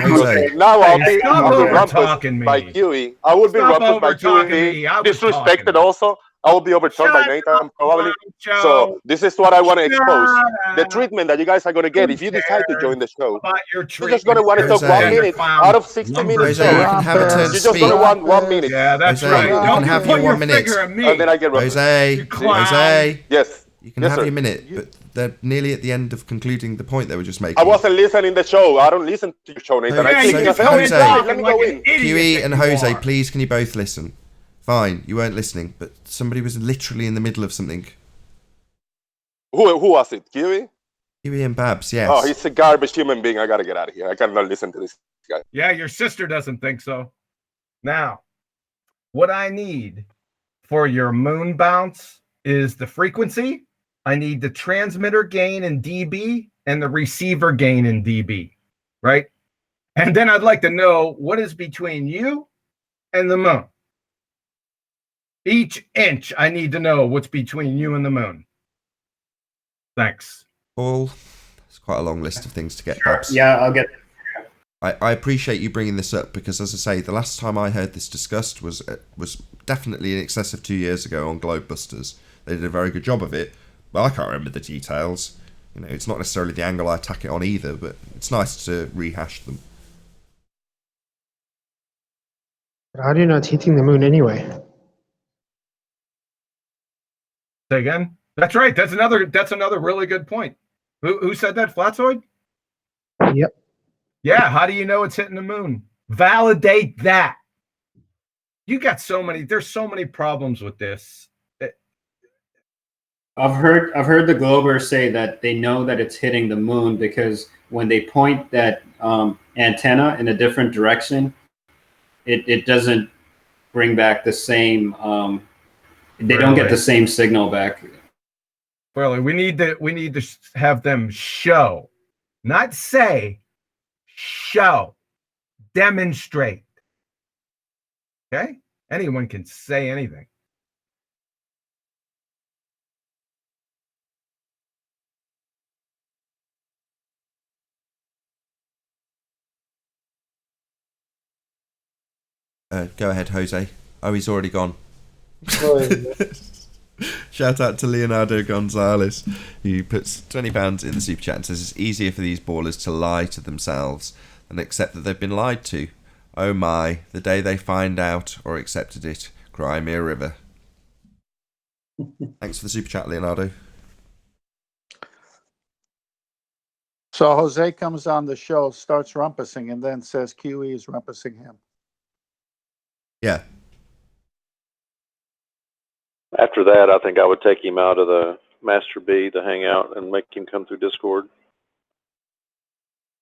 Jose. Now I'll be rumpused by Huey. I will be rumpused by Huey. Disrespected also. I will be overturned by Nathan, probably. So this is what I want to expose. The treatment that you guys are going to get if you decide to join the show. You're just going to want to talk 1 minute out of 60 minutes. Jose, you can have a turn to speak. You're just going to want 1 minute. Yeah, that's Jose, right. You can have your 1 minute. And then I get rumpused. Jose. Yes. You can have your minute, but they're nearly at the end of concluding the point they were just making. I wasn't listening to the show. I don't listen to your show, Nathan. Jose, let me go in. Huey and Jose, please, can you both listen? Fine, you weren't listening, but somebody was literally in the middle of something. Who was it? Huey? Huey and Babs, yes. Oh, he's a garbage human being. I gotta get out of here. I cannot listen to this guy. Yeah, your sister doesn't think so. Now, what I need for your moon bounce is the frequency. I need the transmitter gain in dB and the receiver gain in dB, right? And then I'd like to know what is between you and the moon. Each inch, I need to know what's between you and the moon. Thanks. Paul, it's quite a long list of things to get. Sure. Yeah, I'll get. I appreciate you bringing this up because, as I say, the last time I heard this discussed was definitely in excess of 2 years ago on Globebusters. They did a very good job of it, but I can't remember the details. You know, it's not necessarily the angle I attack it on either, but it's nice to rehash them. How do you know it's hitting the moon anyway? Say again? That's right. That's another really good point. Who said that, Flatzoid? Yep. Yeah, how do you know it's hitting the moon? Validate that. You got there's so many problems with this. I've heard the Globers say that they know that it's hitting the moon because when they point that antenna in a different direction, it doesn't bring back the same. They don't get the same signal back. Well, we need to have them show, not say, show, demonstrate. Okay? Anyone can say anything. Go ahead, Jose. Oh, he's already gone. Oh, Shout out to Leonardo Gonzalez, who puts £20 in the super chat and says it's easier for these ballers to lie to themselves than accept that they've been lied to. Oh my, the day they find out or accepted it, cry me a river. Thanks for the super chat, Leonardo. So Jose comes on the show, starts rumpusing, and then says QE is rumpusing him. Yeah. After that, I think I would take him out of the Master B to hang out and make him come through Discord.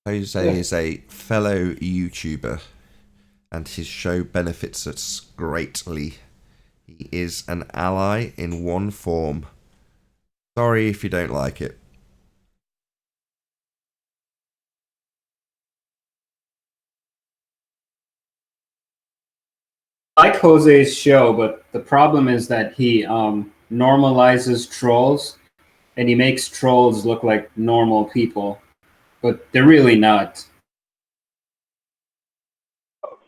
Jose is a fellow YouTuber, and his show benefits us greatly. He is an ally in one form. Sorry if you don't like it. I like Jose's show, but the problem is that he normalizes trolls, and he makes trolls look like normal people, but they're really not.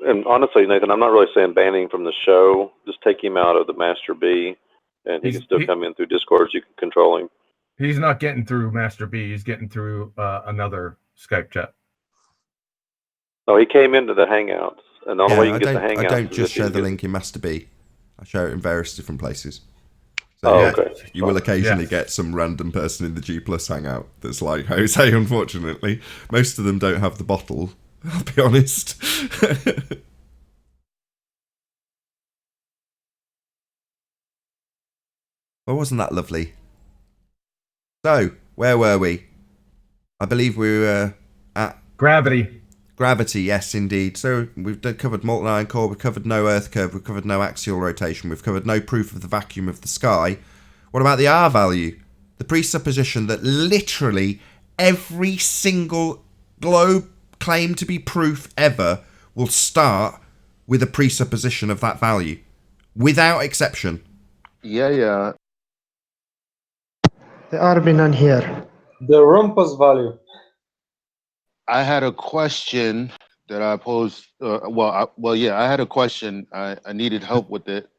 And honestly, Nathan, I'm not really saying banning him from the show. Just take him out of the Master B, and he can still come in through Discord. You can control him. He's not getting through Master B. He's getting through another Skype chat. No, he came into the Hangouts. And the only way you can get the Hangouts, I don't just share the link in Master B. I share it in various different places. So okay. You will occasionally get some random person in the G Plus Hangout that's like Jose, unfortunately. Most of them don't have the bottle, I'll be honest. Well, wasn't that lovely? So, where were we? I believe we were at... Gravity. Gravity, yes, indeed. So we've covered molten iron core, we've covered no Earth curve, we've covered no axial rotation, we've covered no proof of the vacuum of the sky. What about the R value? The presupposition that literally every single globe claimed to be proof ever will start with a presupposition of that value, without exception. Yeah. There ought to be none here. The rumpus value. I had a question that I posed. I had a question. I needed help with it.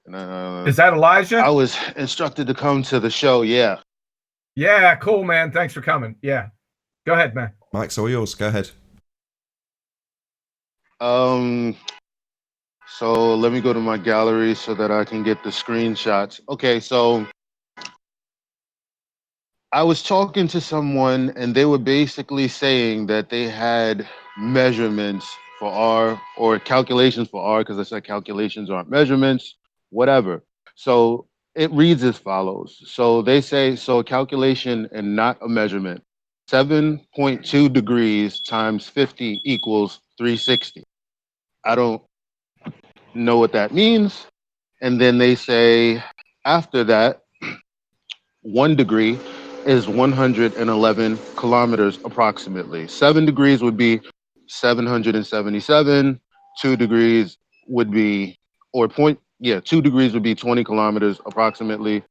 Is that Elijah? I was instructed to come to the show. Yeah. Yeah, cool, man. Thanks for coming. Yeah. Go ahead, man. Mike's all yours. Go ahead. So let me go to my gallery so that I can get the screenshots. Okay, so I was talking to someone and they were basically saying that they had measurements for R or calculations for R, because I said calculations aren't measurements, whatever. So it reads as follows. So they say, so a calculation and not a measurement, 7.2 degrees times 50 equals 360. I don't know what that means. And then they say after that, 1 degree is 111 kilometers approximately. 7 degrees would be 777. 2 degrees would be, 2 degrees would be 20 kilometers approximately.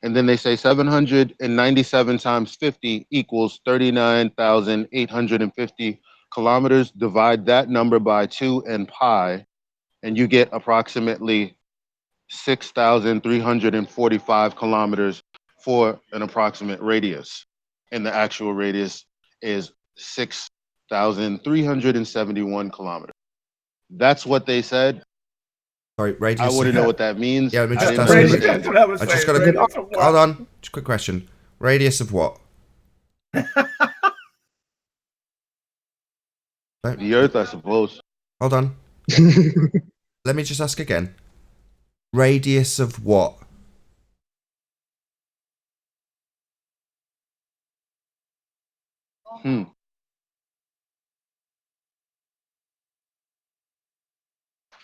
And then they say 797 times 50 equals 39,850 kilometers. Divide that number by 2 and pi, and you get approximately 6,345 kilometers for an approximate radius. And the actual radius is 6,371 kilometers. That's what they said. Sorry, radius. I wouldn't know what that means. Yeah, let me just ask you. That's what I was just saying. got to. Hold on. Just a quick question. Radius of what? The Earth, I suppose. Hold on. Let me just ask again. Radius of what?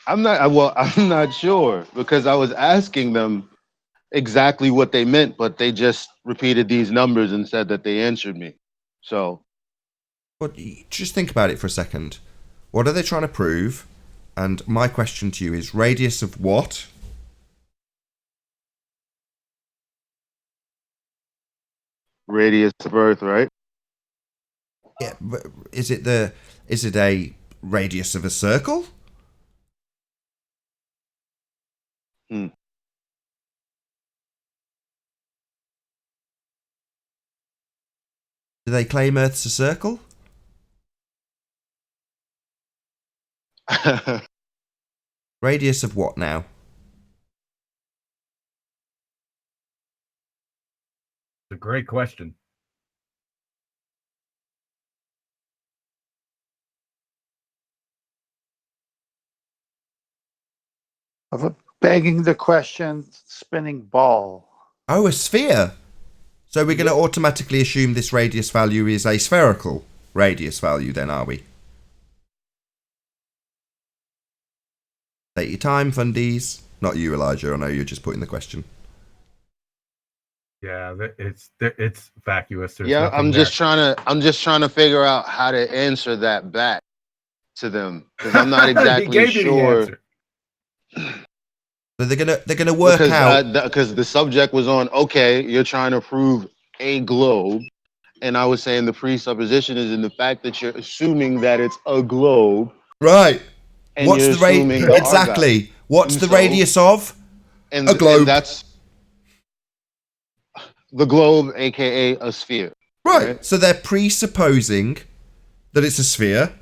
I'm not sure, because I was asking them exactly what they meant, but they just repeated these numbers and said that they answered me. So, But just think about it for a second. What are they trying to prove? And my question to you is radius of what? radius of Earth, right? Yeah, but is it a radius of a circle? Do they claim Earth's a circle? Radius of what now? It's a great question. Of a begging the question, spinning ball. Oh, a sphere. So we're going to automatically assume this radius value is a spherical radius value then, are we? Take your time, fundies. Not you, Elijah. I know you're just putting the question. Yeah, it's vacuous. There's Yeah, nothing I'm there. just trying to figure out how to answer that back to them, because I'm not exactly sure. So they're gonna work out, because the subject was on, okay, you're trying to prove a globe, and I was saying the presupposition is in the fact that you're assuming that it's a globe, right? And What's you're the radius exactly? What's the radius of a globe? And that's the globe, aka a sphere. Right. So they're presupposing that it's a sphere,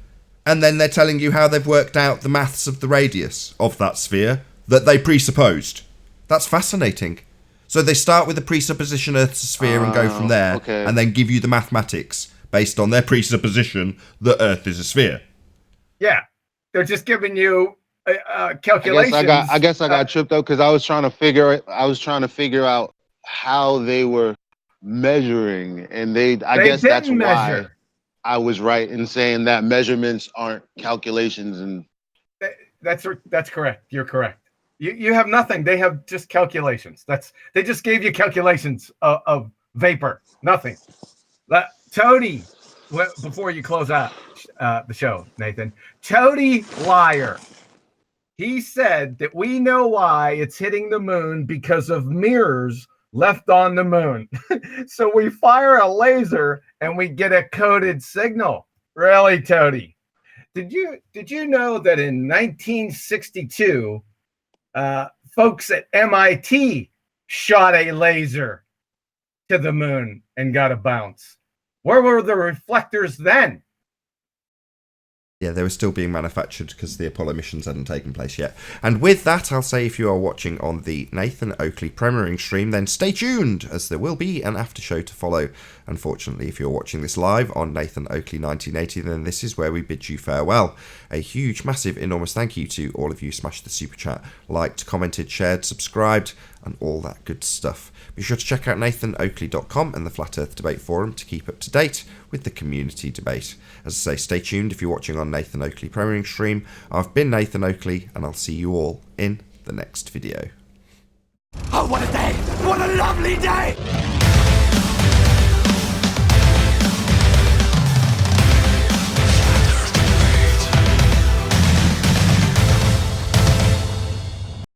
and then they're telling you how they've worked out the maths of the radius of that sphere that they presupposed. That's fascinating. So they start with the presupposition Earth's a sphere and go from there, and then give you the mathematics based on their presupposition that Earth is a sphere. Yeah, they're just giving you calculations. I guess I got tripped up because I was trying to figure out how they were measuring, and I guess that's why I was right in saying that measurements aren't calculations. And that's correct. You're correct. You have nothing. They have just calculations. They just gave you calculations of vapor. Nothing. Toady, before you close out the show, Nathan, Toady liar. He said that we know why it's hitting the moon because of mirrors left on the moon. So we fire a laser and we get a coded signal. Really, Toady? Did you know that in 1962, folks at MIT shot a laser to the moon and got a bounce? Where were the reflectors then? Yeah, they were still being manufactured because the Apollo missions hadn't taken place yet. And with that, I'll say if you are watching on the Nathan Oakley premiering stream, then stay tuned, as there will be an after show to follow. Unfortunately, if you're watching this live on Nathan Oakley 1980, then this is where we bid you farewell. A huge, massive, enormous thank you to all of you smashed the super chat, liked, commented, shared, subscribed, and all that good stuff. Be sure to check out nathanoakley.com and the Flat Earth Debate Forum to keep up to date with the community debate. As I say, stay tuned if you're watching on Nathan Oakley premiering stream. I've been Nathan Oakley, and I'll see you all in the next video. Oh, what a day! What a lovely day!